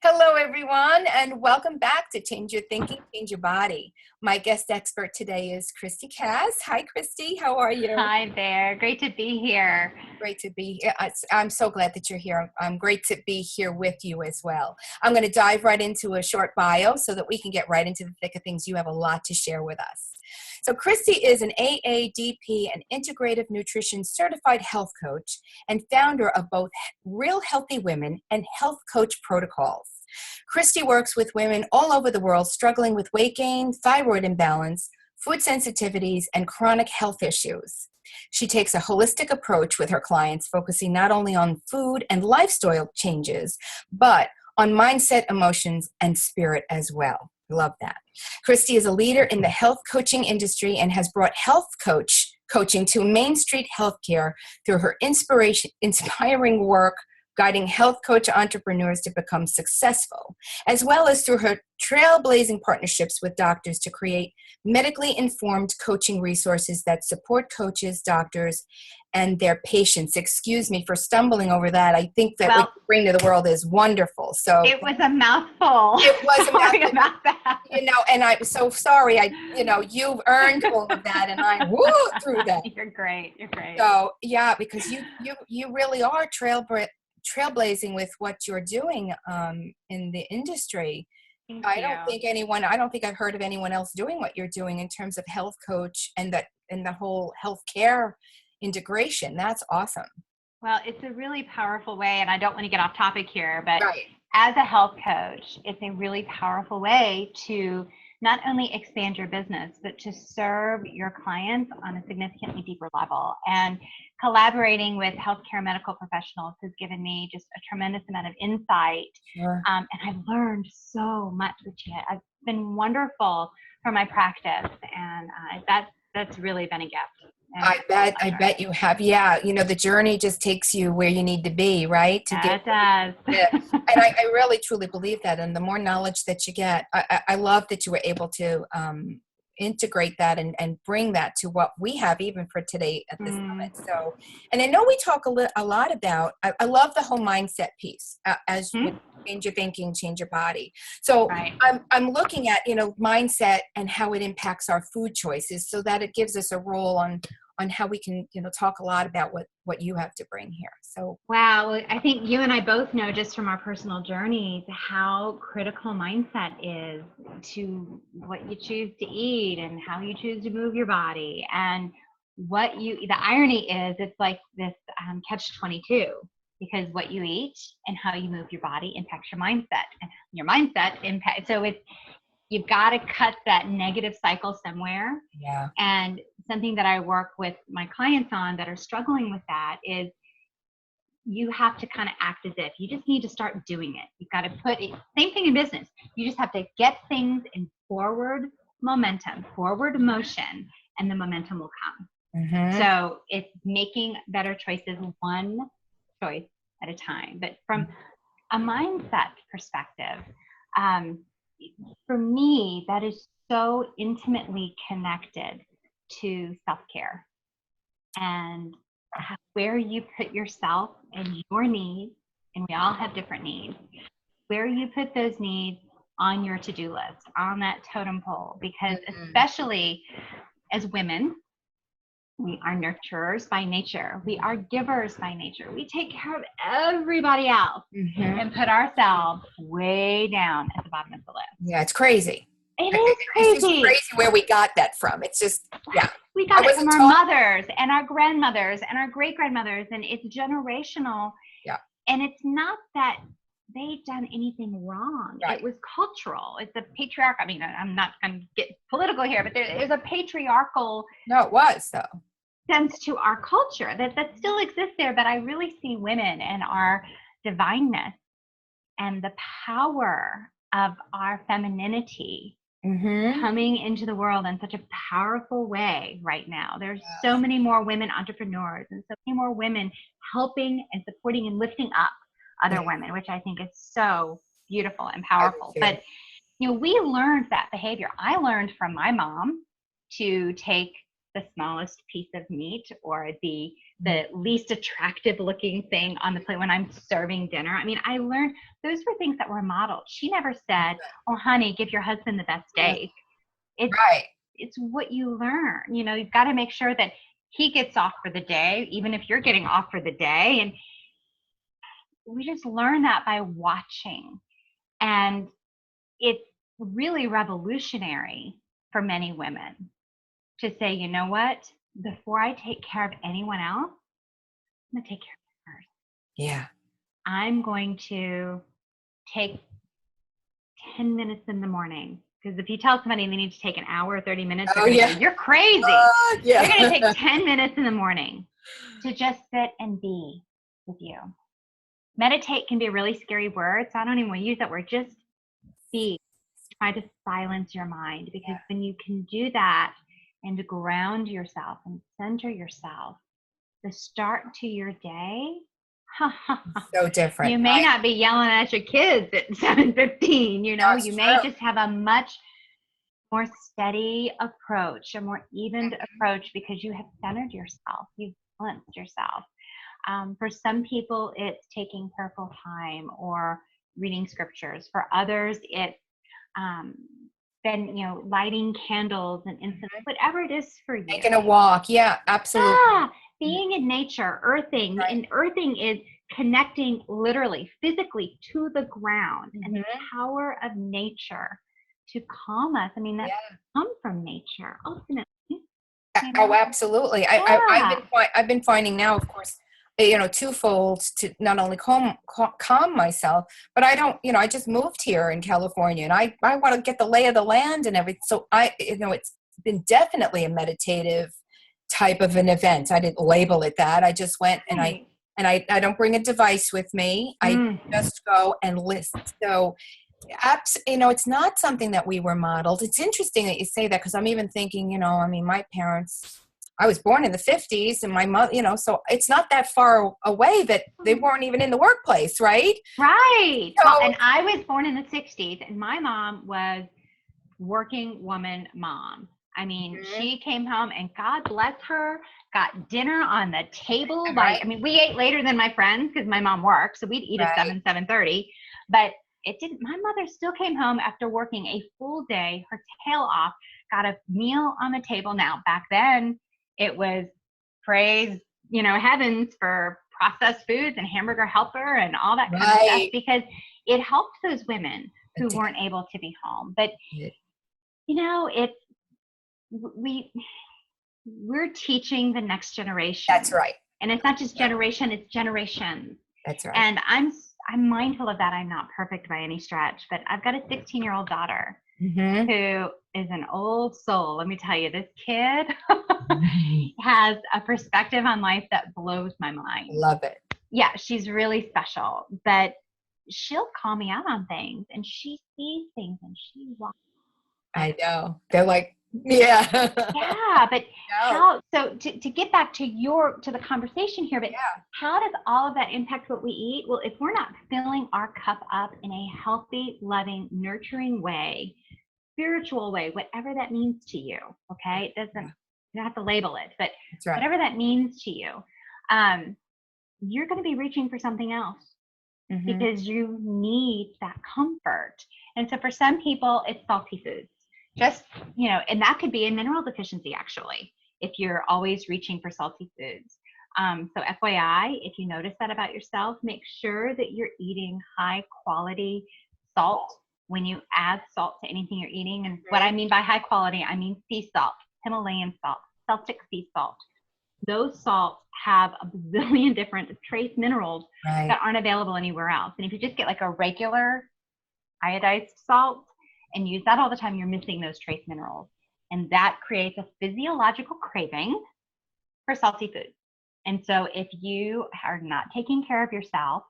Hello, everyone, and welcome back to Change Your Thinking, Change Your Body. My guest expert today is Christi Cass. Hi, Christi. How are you? Hi there. Great to be here. Great to be here. I'm so glad that you're here. I'm great to be here with you as well. I'm going to dive right into a short bio so that we can get right into the thick of things. You have a lot to share with us. So Christi is an AADP and Integrative Nutrition Certified Health Coach and founder of both Real Healthy Women and Health Coach Protocols. Christi works with women all over the world struggling with weight gain, thyroid imbalance, food sensitivities, and chronic health issues. She takes a holistic approach with her clients, focusing not only on food and lifestyle changes, but on mindset, emotions, and spirit as well. Love that. Christi is a leader in the health coaching industry and has brought health coaching to Main Street Healthcare through her inspiring work guiding health coach entrepreneurs to become successful, as well as through her trailblazing partnerships with doctors to create medically informed coaching resources that support coaches, doctors, and their patients. Excuse me for stumbling over that. I think that what you bring to the world is wonderful. So it was a mouthful. It was a mouthful. About that. And I'm so sorry. You've earned all of that, and I woo through that. You're great. You're great. So yeah, because you really are trailblazing with what you're doing in the industry. I don't think I've heard of anyone else doing what you're doing in terms of health coach and the whole healthcare integration. That's awesome. Well, it's a really powerful way, and I don't want to get off topic here, but Right. As a health coach, it's a really powerful way to not only expand your business, but to serve your clients on a significantly deeper level. And collaborating with healthcare medical professionals has given me just a tremendous amount of insight. Sure. And I've learned so much, which has been wonderful for my practice. And that's really been a gift. I bet you have. Yeah. The journey just takes you where you need to be, right? It does. And I really, truly believe that. And the more knowledge that you get, I love that you were able to integrate that and bring that to what we have even for today at this moment. So, and I know we talk a lot about, I love the whole mindset piece as with change your thinking, change your body. So Right. I'm looking at, mindset and how it impacts our food choices so that it gives us a role on how we can, talk a lot about what you have to bring here. So, wow. I think you and I both know just from our personal journeys how critical mindset is to what you choose to eat and how you choose to move your body. And the irony is it's like this catch-22, because what you eat and how you move your body impacts your mindset, and your mindset impacts. So you've got to cut that negative cycle somewhere. Yeah. And something that I work with my clients on that are struggling with that is you have to kind of act as if you just need to start doing it. You've got to put it, same thing in business. You just have to get things in forward momentum, forward motion, and the momentum will come. Mm-hmm. So it's making better choices one choice at a time. But from a mindset perspective, for me, that is so intimately connected to self-care and where you put yourself and your needs, and we all have different needs, where you put those needs on your to-do list, on that totem pole, because especially as women, we are nurturers by nature. We are givers by nature. We take care of everybody else and put ourselves way down at the bottom of the list. Yeah, it's crazy. It is crazy. It's just crazy where we got that from. It's just, yeah. We got it from our mothers and our grandmothers and our great-grandmothers, and it's generational. Yeah. And it's not that they've done anything wrong. Right. It was cultural. It's a patriarchal. I mean, I'm getting political here, but there's a patriarchal. No, it was though. Sense to our culture that still exists there. But I really see women and our divineness and the power of our femininity coming into the world in such a powerful way right now. There's so many more women entrepreneurs and so many more women helping and supporting and lifting up other women, which I think is so beautiful and powerful. But, we learned that behavior. I learned from my mom to take the smallest piece of meat or the least attractive looking thing on the plate when I'm serving dinner. I mean, I learned those were things that were modeled. She never said, "Oh, honey, give your husband the best steak." It's what you learn. You know, you've got to make sure that he gets off for the day, even if you're getting off for the day. And we just learn that by watching. And it's really revolutionary for many women to say, you know what, before I take care of anyone else, I'm going to take care of her first. Yeah. I'm going to take 10 minutes in the morning. Because if you tell somebody they need to take an hour or 30 minutes, they're going to go, you're crazy. You're going to take 10 minutes in the morning to just sit and be with you. Meditate can be a really scary word, so I don't even want to use that word. Just be. Try to silence your mind, because when you can do that and ground yourself and center yourself, the start to your day, so different. You may not be yelling at your kids at 7:15, you know, you may just have a much more steady approach, a more evened approach, because you have centered yourself, you've balanced yourself. For some people, it's taking careful time or reading scriptures. For others, it's been, you know, lighting candles and incense, whatever it is for you. Taking a walk. Yeah, absolutely. Being in nature, earthing. And earthing is connecting literally, physically to the ground and the power of nature to calm us. I mean, that comes from nature, ultimately. You know? Oh, absolutely. I've been finding now, of course, you know, twofold to not only calm myself, but I don't, you know, I just moved here in California, and I want to get the lay of the land and everything. So it's been definitely a meditative type of an event. I didn't label it that. I just went and I don't bring a device with me. I just go and listen. So, you know, it's not something that we were modeled. It's interesting that you say that, because I'm even thinking, you know, I mean, my parents, I was born in the 50s, and my mother, you know, so it's not that far away that they weren't even in the workplace, right? Right. So, and I was born in the 60s, and my mom was working woman mom. I mean, she came home, and God bless her, got dinner on the table. I mean, we ate later than my friends because my mom worked, so we'd eat at 7:30. But it didn't. My mother still came home after working a full day, her tail off, got a meal on the table. Now, back then, it was praise, you know, heavens for processed foods and Hamburger Helper and all that kind of stuff, because it helped those women who weren't able to be home. But, you know, we're teaching the next generation. That's right. And it's not just generation, it's generations. That's right. And I'm mindful of that. I'm not perfect by any stretch, but I've got a 16-year-old daughter who is an old soul. Let me tell you, this kid has a perspective on life that blows my mind. Love it. Yeah, she's really special, but she'll call me out on things, and she sees things, and she walks. I know. They're like, yeah, but how, so to get back to the conversation here, but how does all of that impact what we eat? Well, if we're not filling our cup up in a healthy, loving, nurturing way, spiritual way, whatever that means to you, okay? It doesn't, you don't have to label it, but whatever that means to you, you're going to be reaching for something else because you need that comfort. And so for some people, it's salty foods. Just, you know, and that could be a mineral deficiency, actually, if you're always reaching for salty foods. So FYI, if you notice that about yourself, make sure that you're eating high quality salt when you add salt to anything you're eating. And what I mean by high quality, I mean sea salt, Himalayan salt, Celtic sea salt. Those salts have a bazillion different trace minerals that aren't available anywhere else. And if you just get like a regular iodized salt and use that all the time, you're missing those trace minerals. And that creates a physiological craving for salty foods. And so if you are not taking care of yourself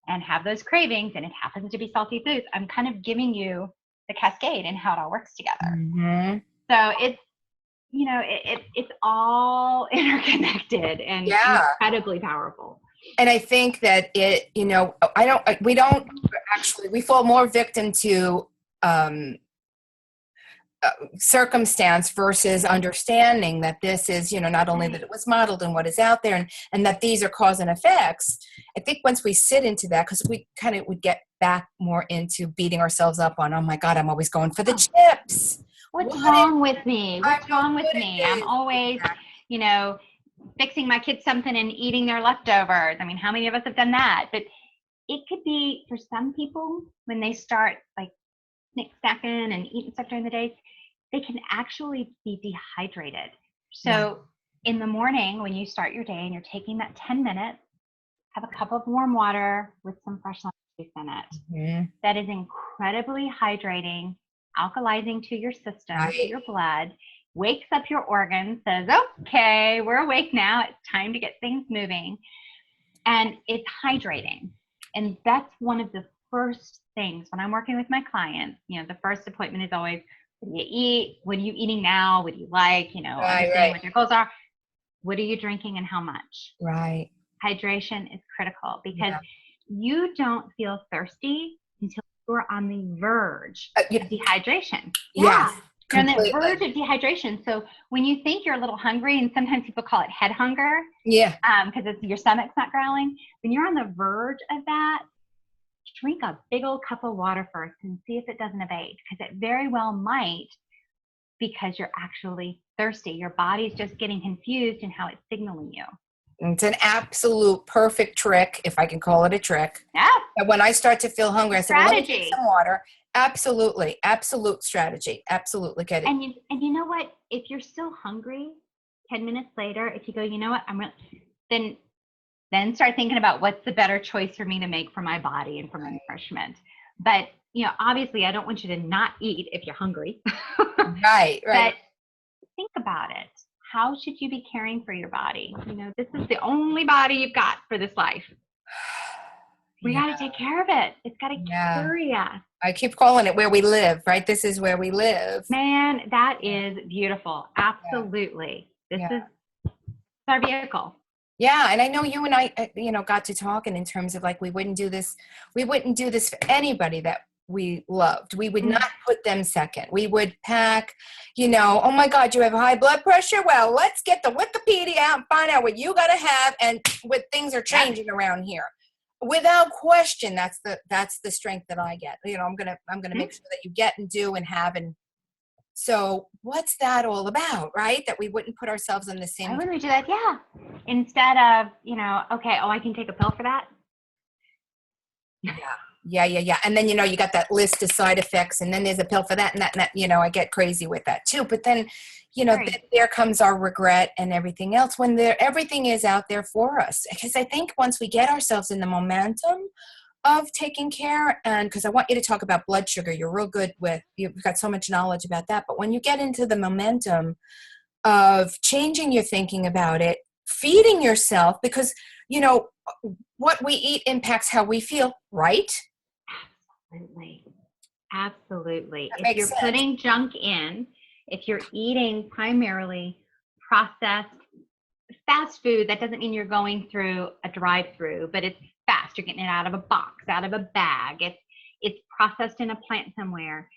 and have those cravings, and it happens to be salty foods, I'm kind of giving you the cascade and how it all works together. So it's, you know, it's all interconnected and incredibly powerful. And I think that it, you know, we fall more victim to circumstance versus understanding that this is, not only that it was modeled and what is out there, and that these are cause and effects. I think once we sit into that, because we kind of would get back more into beating ourselves up on, oh my God, I'm always going for the chips. What's wrong with me? What's I'm no wrong with good me? at I'm this. always, fixing my kids something and eating their leftovers. I mean, how many of us have done that? But it could be, for some people, when they start like snacking and eating stuff during the day, they can actually be dehydrated. So in the morning, when you start your day and you're taking that 10 minutes, have a cup of warm water with some fresh lemon juice in it. Mm-hmm. That is incredibly hydrating, alkalizing to your system, to your blood, wakes up your organs, says, okay, we're awake now. It's time to get things moving. And it's hydrating. And that's one of the first things when I'm working with my clients. The first appointment is always, what do you eat? What are you eating now? What do you like? Understanding what your goals are. What are you drinking and how much? Right. Hydration is critical because you don't feel thirsty until you're on the verge of dehydration. Yes. You're on the verge of dehydration. So when you think you're a little hungry, and sometimes people call it head hunger, because it's your stomach's not growling. When you're on the verge of that, drink a big old cup of water first and see if it doesn't abate, because it very well might, because you're actually thirsty. Your body's just getting confused in how it's signaling you. It's an absolute perfect trick, if I can call it a trick. Yeah. And when I start to feel hungry, I say, well, let me drink some water. Absolutely. Absolute strategy. Absolutely. Get it. And you know what? If you're still hungry 10 minutes later, if you go, you know what, then start thinking about what's the better choice for me to make for my body and for my nourishment. But, obviously I don't want you to not eat if you're hungry. Right. But think about it. How should you be caring for your body? This is the only body you've got for this life. We got to take care of it. It's got to carry us. I keep calling it where we live, right? This is where we live. Man, that is beautiful. Absolutely. This is our vehicle. Yeah. And I know you and I, got to talking in terms of like, we wouldn't do this for anybody that we loved. We would not put them second. We would pack, oh my God, you have high blood pressure? Well, let's get the Wikipedia out and find out what you got to have and what things are changing around here. Without question, that's the strength that I get. I'm gonna make sure that you get and do and have. And so what's that all about, right? That we wouldn't put ourselves in the same. Why wouldn't we do that? Yeah. Instead of, I can take a pill for that. Yeah. And then, you got that list of side effects, and then there's a pill for that and that, I get crazy with that too. But then, there comes our regret and everything else when everything is out there for us. Because I think once we get ourselves in the momentum of taking care, and because I want you to talk about blood sugar, you're real good you've got so much knowledge about that. But when you get into the momentum of changing your thinking about it, feeding yourself, because, what we eat impacts how we feel, right? Absolutely. If you're putting junk in, if you're eating primarily processed fast food, that doesn't mean you're going through a drive-through, but it's fast. You're getting it out of a box, out of a bag. It's processed in a plant somewhere.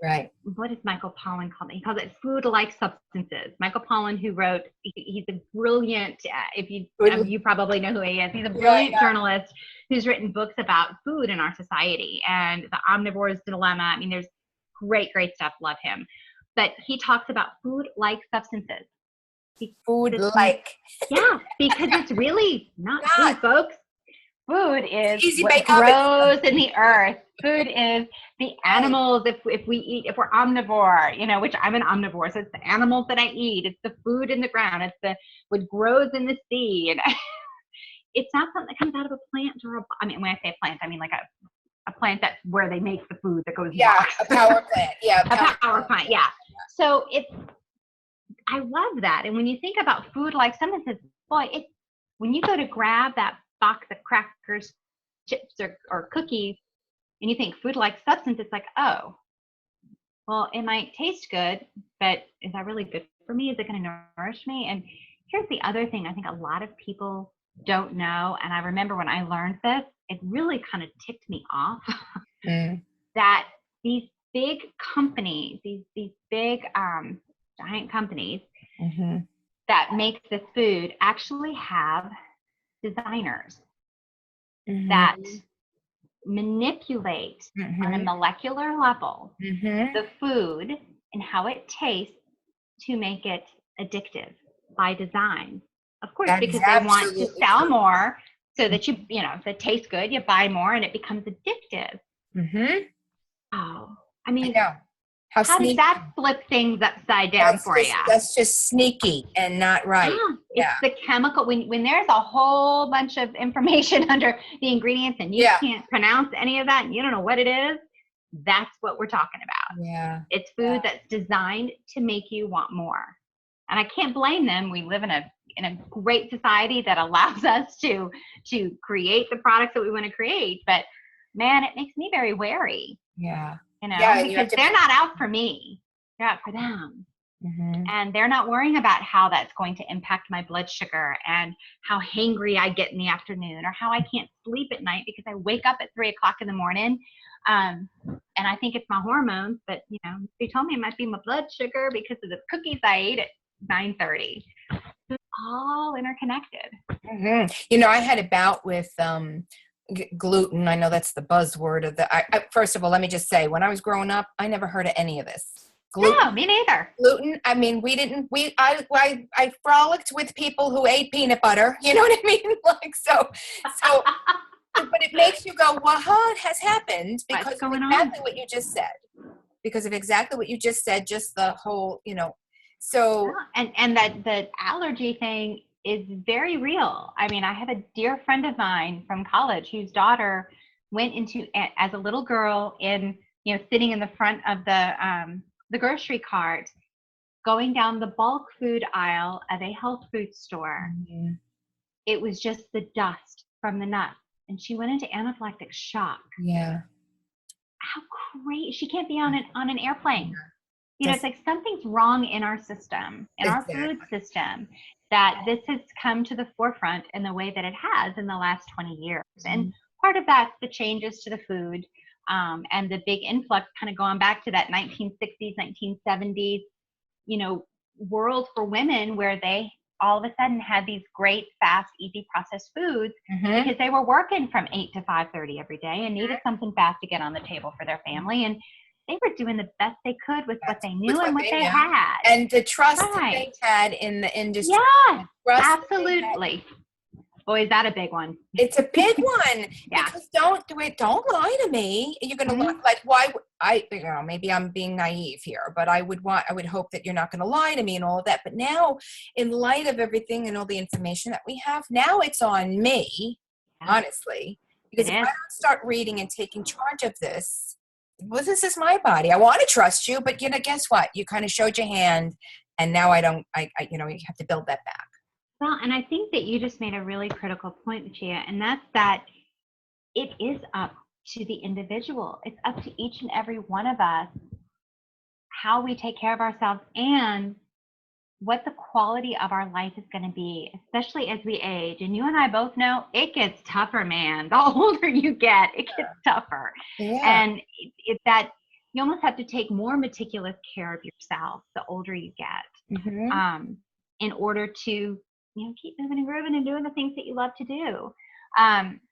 Right. What does Michael Pollan call it? He calls it food-like substances. Michael Pollan, who wrote, he's a brilliant, you probably know who he is. He's a brilliant journalist who's written books about food in our society and the omnivore's dilemma. I mean, there's great stuff. Love him. But he talks about food-like substances. Food-like. Yeah, because it's really not food, folks. Food is what grows in the earth. Food is the animals. If we're omnivore, which I'm an omnivore, so it's the animals that I eat. It's the food in the ground. It's what grows in the sea. And it's not something that comes out of a plant when I say plant, I mean like a plant that's where they make the food that goes. Yeah, a power plant. Yeah, a power plant. Yeah. So I love that. And when you think about food like substances, boy, when you go to grab that box of crackers, chips, or cookies, and you think food like substance, it's like, oh, well, it might taste good, but is that really good for me? Is it going to nourish me? And here's the other thing I think a lot of people don't know, and I remember when I learned this, it really kind of ticked me off, that these big companies, these big giant companies that make this food actually have designers that manipulate on a molecular level the food and how it tastes to make it addictive by design. Of course, That is because they want to absolutely sell true. more so that if it tastes good, you buy more and it becomes addictive. Oh, I mean, I know. How does sneaky. that flip things upside down for you? That's just sneaky and not right. It's the chemical. When there's a whole bunch of information under the ingredients and you can't pronounce any of that and you don't know what it is, that's what we're talking about. Yeah. It's food that's designed to make you want more. And I can't blame them. We live in a great society that allows us to create the products that we want to create. But man, it makes me very wary. Yeah. Because they're not out for me. They're out for them. And they're not worrying about how that's going to impact my blood sugar and how hangry I get in the afternoon or how I can't sleep at night because I wake up at 3:00 in the morning. And I think it's my hormones, but they told me it might be my blood sugar because of the cookies I ate at 9:30. It's all interconnected. I had a bout with gluten. I know that's the buzzword of first of all, let me just say, when I was growing up, I never heard of any of this. Gluten. No, me neither. Gluten. I mean, I frolicked with people who ate peanut butter. You know what I mean? But it makes you go, what has happened? Because of exactly what you just said. Because of exactly what you just said, just the whole, so. And that the allergy thing is very real. I mean, I have a dear friend of mine from college whose daughter went into, as a little girl, sitting in the front of the grocery cart, going down the bulk food aisle of a health food store. It was just the dust from the nuts. And she went into anaphylactic shock. Yeah. How crazy. She can't be on an airplane. It's like something's wrong in our system, in our food system, that this has come to the forefront in the way that it has in the last 20 years. And part of that's the changes to the food and the big influx, kind of going back to that 1960s, 1970s, world for women where they all of a sudden had these great, fast, easy processed foods because they were working from 8 to 5:30 every day and needed something fast to get on the table for their family. And they were doing the best they could with what they knew and what they had. And the trust that they had in the industry. Yes, absolutely. Boy, is that a big one. It's a big one. Because don't lie to me. You're going to lie, why maybe I'm being naive here, but I would hope that you're not going to lie to me and all of that. But now, in light of everything and all the information that we have, now it's on me, honestly, because if I don't start reading and taking charge of this, well, this is my body. I want to trust you, but guess what? You kind of showed your hand, and now you have to build that back. Well, and I think that you just made a really critical point, Lucia, and that's that it is up to the individual. It's up to each and every one of us how we take care of ourselves and what the quality of our life is going to be, especially as we age. And you and I both know it gets tougher, man. The older you get, it gets tougher. And it's that you almost have to take more meticulous care of yourself the older you get in order to keep moving and grooving and doing the things that you love to do.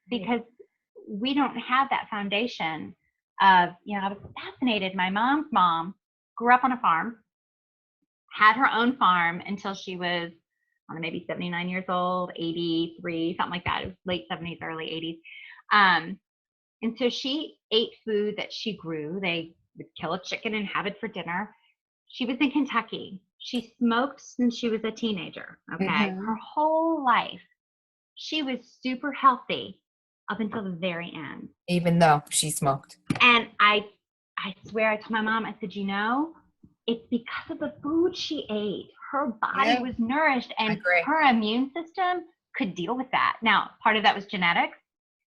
Because we don't have that foundation of, I was fascinated. My mom's mom grew up on a farm, had her own farm until she was maybe 79 years old, 83, something like that. It was late 70s, early 80s. And so she ate food that she grew. They would kill a chicken and have it for dinner. She was in Kentucky. She smoked since she was a teenager, okay? Her whole life. She was super healthy up until the very end. Even though she smoked. And I swear, I told my mom, I said, it's because of the food she ate. Her body was nourished and her immune system could deal with that. Now, part of that was genetics,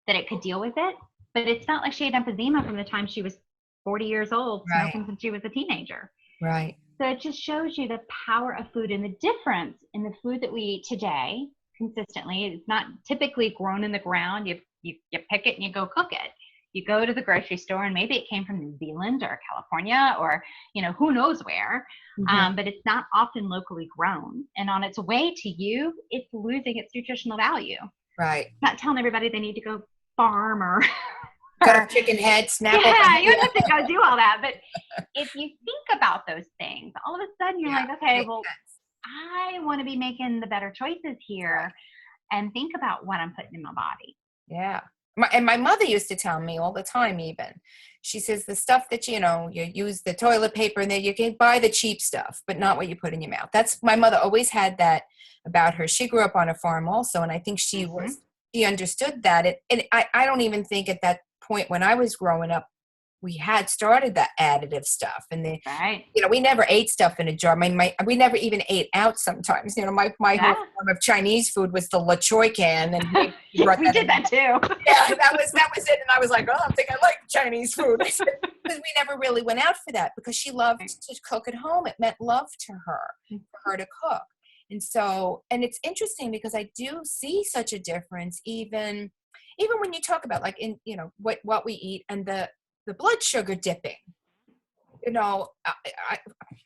that it could deal with it, but it's not like she had emphysema from the time she was 40 years old, smoking since she was a teenager. Right. So it just shows you the power of food and the difference in the food that we eat today consistently. It's not typically grown in the ground. You pick it and you go cook it. You go to the grocery store and maybe it came from New Zealand or California or, who knows where, but it's not often locally grown. And on its way to you, it's losing its nutritional value. Right. Not telling everybody they need to go farm or cut a chicken head, snap off. Yeah, you don't have to go do all that. But if you think about those things, all of a sudden you're like, okay, well, I want to be making the better choices here and think about what I'm putting in my body. Yeah. And my mother used to tell me all the time, even. She says the stuff that, you use the toilet paper and then you can buy the cheap stuff, but not what you put in your mouth. My mother always had that about her. She grew up on a farm also. And I think she understood that. And I don't even think at that point when I was growing up, we had started that additive stuff. And we never ate stuff in a jar. We never even ate out sometimes. My whole form of Chinese food was the La Choy can. And we did that too. Yeah, that was it. And I was like, I think I like Chinese food. Because we never really went out for that because she loved to cook at home. It meant love to her, for her to cook. And so, and it's interesting because I do see such a difference even when you talk about like in, what we eat and the blood sugar dipping.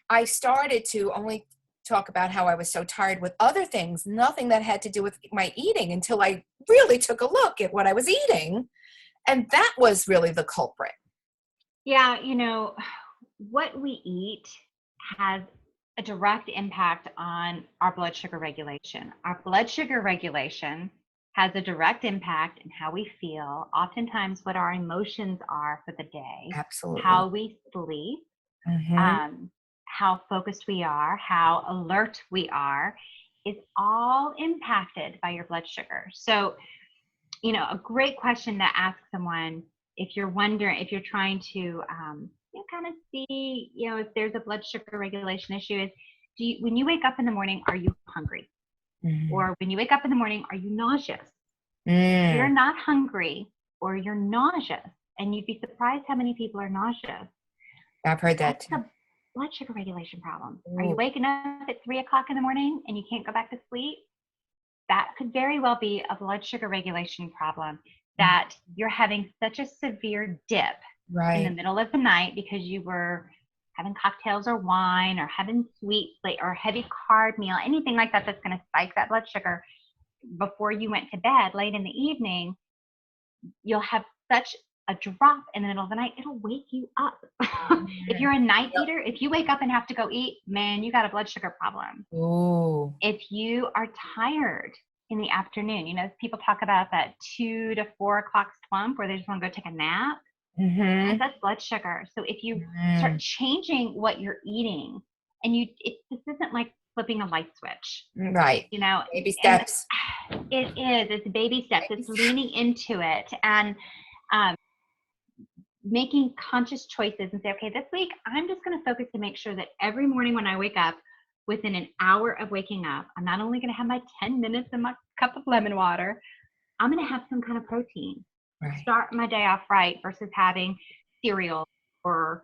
I started to only talk about how I was so tired with other things, nothing that had to do with my eating until I really took a look at what I was eating. And that was really the culprit. Yeah. What we eat has a direct impact on our blood sugar regulation. Our blood sugar regulation has a direct impact in how we feel, oftentimes what our emotions are for the day, absolutely, how we sleep, how focused we are, how alert we are, is all impacted by your blood sugar. So, a great question to ask someone if you're trying to kind of see, if there's a blood sugar regulation issue is, when you wake up in the morning, are you hungry? Or when you wake up in the morning, are you nauseous? You're not hungry or you're nauseous, and you'd be surprised how many people are nauseous. I've heard that too. That's a blood sugar regulation problem. Are you waking up at 3 o'clock in the morning and you can't go back to sleep? That could very well be a blood sugar regulation problem, that you're having such a severe dip in the middle of the night because you were having cocktails or wine or having sweets or heavy carb meal, anything like that that's going to spike that blood sugar before you went to bed late in the evening. You'll have such a drop in the middle of the night, it'll wake you up. If you're a night eater, if you wake up and have to go eat, man, you got a blood sugar problem. Ooh. If you are tired in the afternoon, people talk about that 2 to 4 o'clock slump where they just want to go take a nap. That's blood sugar. So if you start changing what you're eating, and this isn't like flipping a light switch, right? Baby steps. It's baby steps. It's leaning into it and making conscious choices and say, okay, this week I'm just going to focus to make sure that every morning when I wake up, within an hour of waking up, I'm not only going to have my 10 minutes and my cup of lemon water, I'm going to have some kind of protein. Right. Start my day off right versus having cereal or,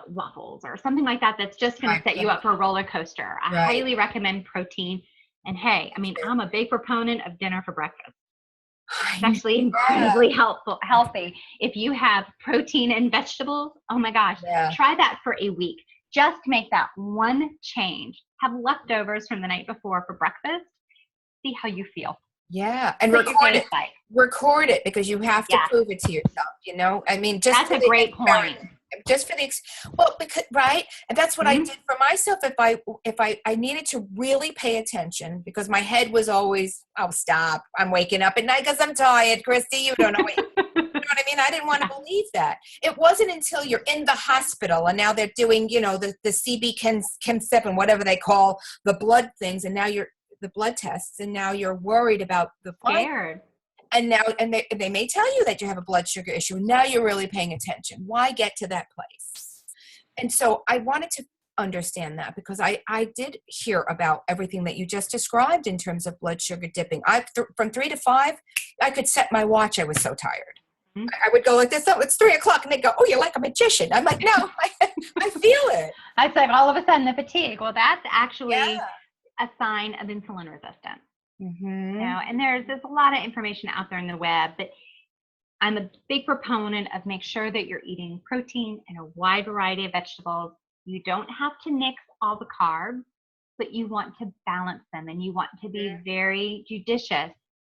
waffles or something like that that's just going to set you up for a roller coaster. I highly recommend protein. And hey, I'm a big proponent of dinner for breakfast. It's actually incredibly healthy. If you have protein and vegetables, oh my gosh, try that for a week. Just make that one change. Have leftovers from the night before for breakfast. See how you feel. Yeah, and record it because you have to prove it to yourself. That's a great point. Just for and that's what I did for myself. If I needed to really pay attention, because my head was always, oh, stop, I'm waking up at night because I'm tired, Christy, you don't know what you know what I mean? I didn't want to believe that. It wasn't until you're in the hospital and now they're doing, the CB Chem 7, whatever they call the blood things, and now the blood tests, and now you're worried about the scared. And now, and they may tell you that you have a blood sugar issue. Now you're really paying attention. Why get to that place? And so I wanted to understand that because I did hear about everything that you just described in terms of blood sugar dipping. From 3 to 5, I could set my watch. I was so tired. I would go like this. Oh, it's 3 o'clock. And they'd go, oh, you're like a magician. I'm like, no, I feel it. It's like all of a sudden the fatigue. Well, that's actually a sign of insulin resistance. And there's a lot of information out there in the web, but I'm a big proponent of make sure that you're eating protein and a wide variety of vegetables. You don't have to mix all the carbs, but you want to balance them, and you want to be very judicious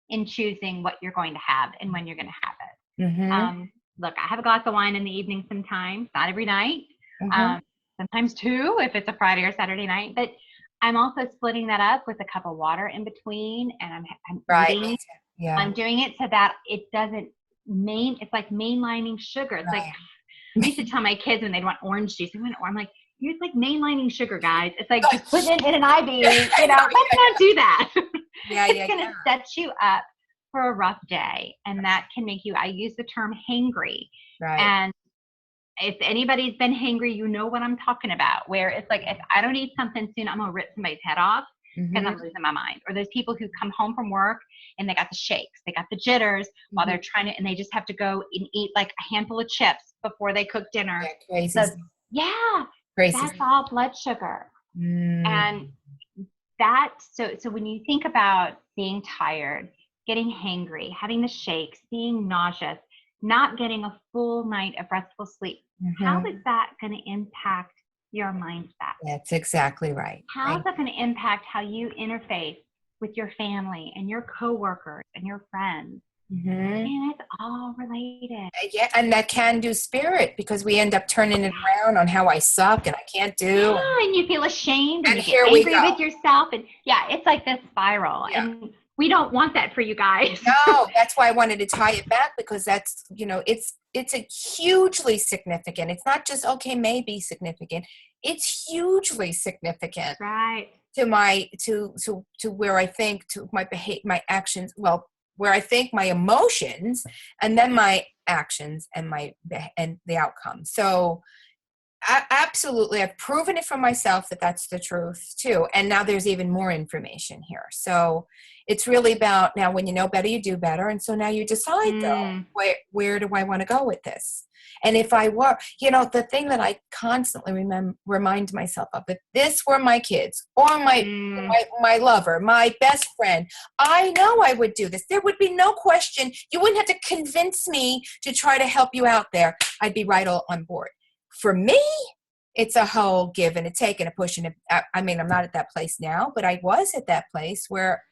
in choosing what you're going to have and when you're going to have it. Mm-hmm. Look, I have a glass of wine in the evening sometimes, not every night. Mm-hmm. Sometimes two if it's a Friday or Saturday night. But I'm also splitting that up with a cup of water in between, and I'm Right. eating. Yeah. I'm doing it so that it doesn't it's like mainlining sugar. It's like Right. I used to tell my kids when they'd want orange juice, I'm like, it's like mainlining sugar, guys. It's like just put it in an IV, let's not do that. It's going to set you up for a rough day. And that can make you, I use the term hangry. Right. And if anybody's been hangry, you know what I'm talking about, where it's like, if I don't eat something soon, I'm going to rip somebody's head off because I'm losing my mind. Or those people who come home from work and they got the shakes, they got the jitters while they're trying to, and they just have to go and eat like a handful of chips before they cook dinner. Yeah, crazy. Crazy. That's all blood sugar. And that, so when you think about being tired, getting hangry, having the shakes, being nauseous, not getting a full night of restful sleep, how is that going to impact your mindset? That's exactly right. How is that going to impact how you interface with your family and your coworkers and your friends? And it's all related. Yeah, and that can-do spirit, because we end up turning it around on how I suck and I can't do. Yeah, and you feel ashamed and you here get we angry go. with yourself. And it's like this spiral. Yeah. And we don't want that for you guys. No, that's why I wanted to tie it back, because that's, it's a hugely significant. It's not just, okay, maybe significant. It's hugely significant. Right. To my, to where I think, to my behavior, my actions, well, where I think my emotions, and then my actions and the outcome. So absolutely, I've proven it for myself that that's the truth too. And now there's even more information here. So it's really about, now when you know better, you do better. And so now you decide though, where do I want to go with this? And if I were, the thing that I constantly remind myself of, if this were my kids or my lover, my best friend, I know I would do this. There would be no question. You wouldn't have to convince me to try to help you out there. I'd be right all on board. For me, it's a whole give and a take and a push. And I'm not at that place now, but I was at that place where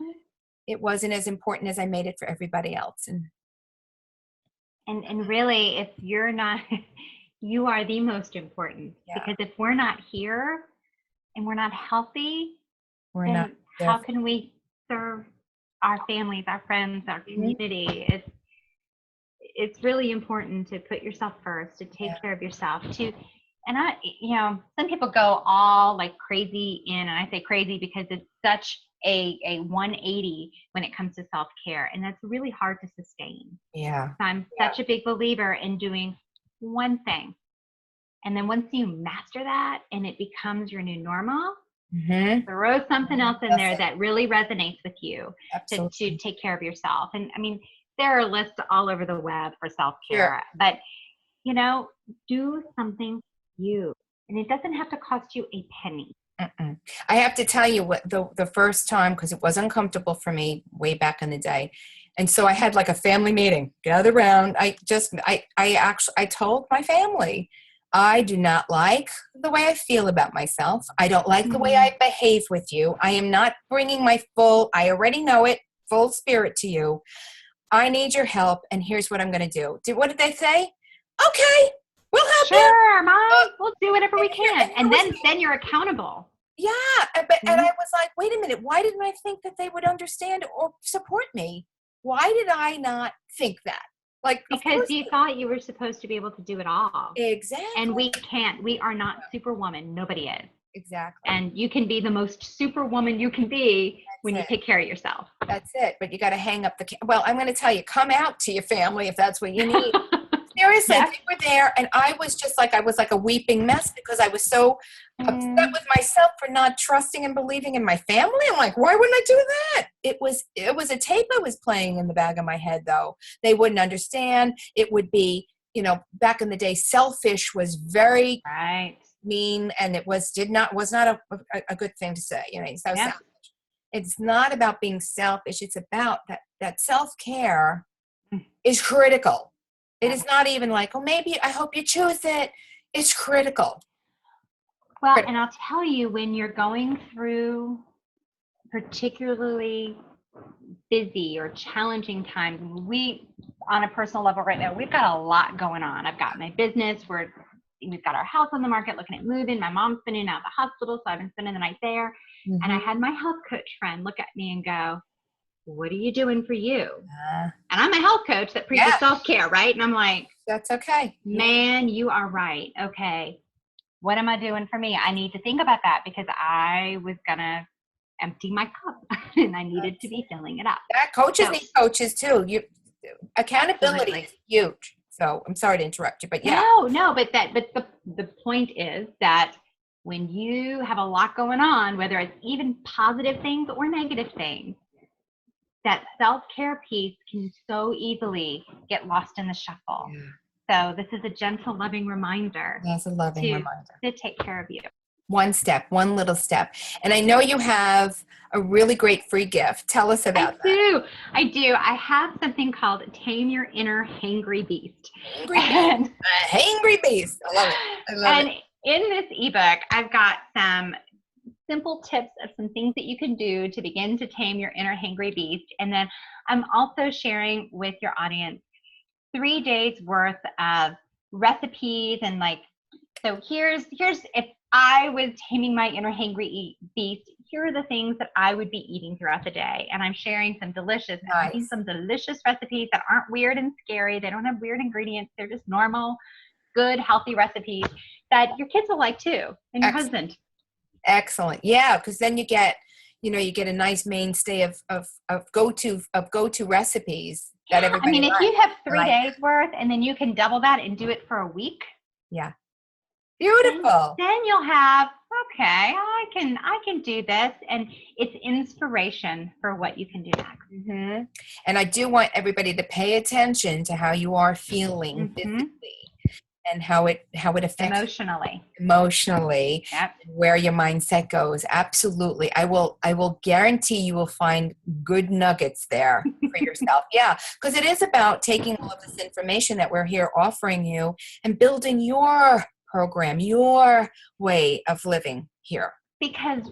it wasn't as important as I made it for everybody else. And really, if you're not, you are the most important. Because if we're not here and we're not healthy, then how can we serve our families, our friends, our community? It's really important to put yourself first, to take care of yourself, and some people go all like crazy and I say crazy because it's such a 180 when it comes to self-care, and that's really hard to sustain. So I'm such a big believer in doing one thing, and then once you master that and it becomes your new normal, throw something else in there that really resonates with you to take care of yourself. And there are lists all over the web for self-care, but do something for you, and it doesn't have to cost you a penny. I have to tell you what the first time, because it was uncomfortable for me way back in the day, and so I had like a family meeting, gather around. I told my family, I do not like the way I feel about myself. I don't like the way I behave with you. I am not bringing my I already know it, full spirit to you. I need your help, and here's what I'm going to do. What did they say? Okay, we'll help you. Sure, Mom. We'll do whatever we can. And then you're accountable. Yeah, and I was like, wait a minute. Why didn't I think that they would understand or support me? Why did I not think that? Because you thought you were supposed to be able to do it all. Exactly. And we can't. We are not superwoman. Nobody is. Exactly. And you can be the most superwoman you can be when you take care of yourself. That's it. But you got to hang up well, I'm going to tell you, come out to your family if that's what you need. Seriously, they were there, and I was like a weeping mess because I was so upset with myself for not trusting and believing in my family. I'm like, why wouldn't I do that? It was a tape I was playing in the back of my head, though. They wouldn't understand. It would be, back in the day, selfish was very mean, and it was not a good thing to say. So selfish. It's not about being selfish. It's about that self-care is critical. It is not even like, oh, maybe I hope you choose it. It's critical. Well, and I'll tell you, when you're going through particularly busy or challenging times, we, on a personal level right now, we've got a lot going on. I've got my business, we've got our house on the market, looking at moving. My mom's been in and out of the hospital, so I've been spending the night there. And I had my health coach friend look at me and go, what are you doing for you? And I'm a health coach that preaches self-care, right? And I'm like, that's okay. Man, you are right. Okay. What am I doing for me? I need to think about that, because I was going to empty my cup and I needed to be filling it up. That coaches need coaches too. Accountability is huge. So I'm sorry to interrupt you, but No, but the point is that when you have a lot going on, whether it's even positive things or negative things, that self-care piece can so easily get lost in the shuffle. So this is a gentle, loving reminder. That's a loving reminder to take care of you. One step, one little step. And I know you have a really great free gift. Tell us about that. I do. I have something called Tame Your Inner Hangry Beast. Hangry Beast. I love it. And in this ebook, I've got some simple tips of some things that you can do to begin to tame your inner hangry beast. And then I'm also sharing with your audience 3 days worth of recipes, and so here's if I was taming my inner hangry beast, here are the things that I would be eating throughout the day. And I'm sharing some delicious recipes that aren't weird and scary. They don't have weird ingredients. They're just normal, good, healthy recipes that your kids will like too, and your husband. Excellent. Yeah, because then you get a nice mainstay of go-to recipes that everybody I mean, if you have 3 days worth, and then you can double that and do it for a week. Yeah. Beautiful. Then you'll have, okay, I can do this, and it's inspiration for what you can do next. And I do want everybody to pay attention to how you are feeling physically, and how it affects emotionally, where your mindset goes. Absolutely. I will guarantee you will find good nuggets there for yourself. Yeah, because it is about taking all of this information that we're here offering you and building your program, your way of living here. Because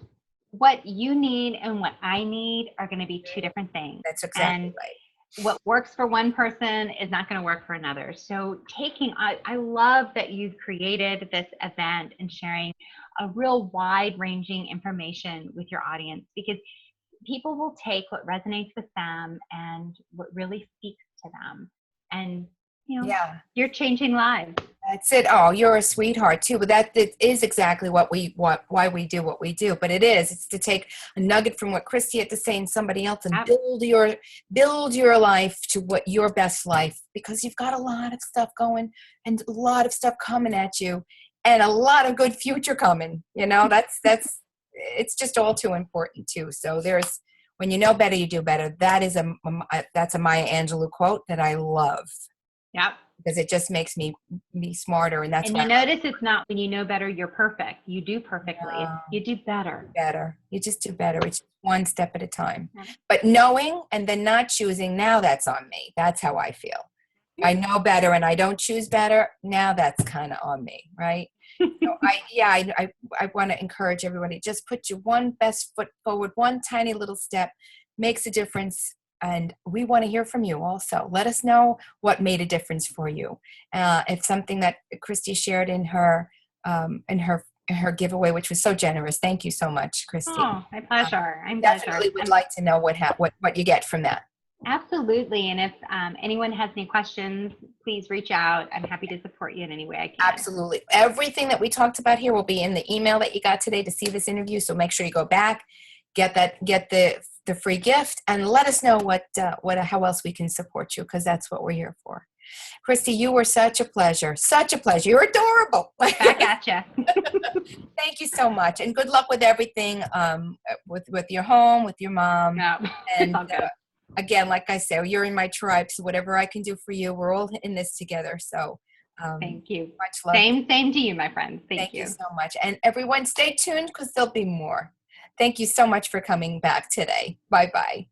what you need and what I need are going to be two different things. That's exactly right. What works for one person is not going to work for another. So I love that you've created this event and sharing a real wide-ranging information with your audience, because people will take what resonates with them and what really speaks to them. And you're changing lives. That's it. Oh, you're a sweetheart too. But that is exactly why we do what we do. But it's to take a nugget from what Christi had to say in somebody else and build your life to what your best life, because you've got a lot of stuff going and a lot of stuff coming at you, and a lot of good future coming. That's it's just all too important too. So when you know better, you do better. That's a Maya Angelou quote that I love. Yep. Because it just makes me be smarter. And you notice it's not when you know better, you're perfect. You do perfectly. No. You do better. You just do better. It's just one step at a time. Yeah. But knowing and then not choosing, now that's on me. That's how I feel. I know better and I don't choose better. Now that's kind of on me, right? So I want to encourage everybody, just put your one best foot forward, one tiny little step makes a difference. And we want to hear from you also. Let us know what made a difference for you. It's something that Christi shared in her giveaway, which was so generous. Thank you so much, Christi. Oh, my pleasure. Definitely would like to know what you get from that. Absolutely. And if anyone has any questions, please reach out. I'm happy to support you in any way I can. Absolutely. Everything that we talked about here will be in the email that you got today to see this interview. So make sure you go back, get the free gift, and let us know how else we can support you, because that's what we're here for. Christi, you were such a pleasure. Such a pleasure. You're adorable. Back at you. Thank you so much, and good luck with everything, with your home, with your mom. No, and all good. Again, like I say, you're in my tribe, so whatever I can do for you, we're all in this together. So thank you. Much love. Same to you, my friend. Thank you so much. And everyone, stay tuned, because there'll be more. Thank you so much for coming back today. Bye-bye.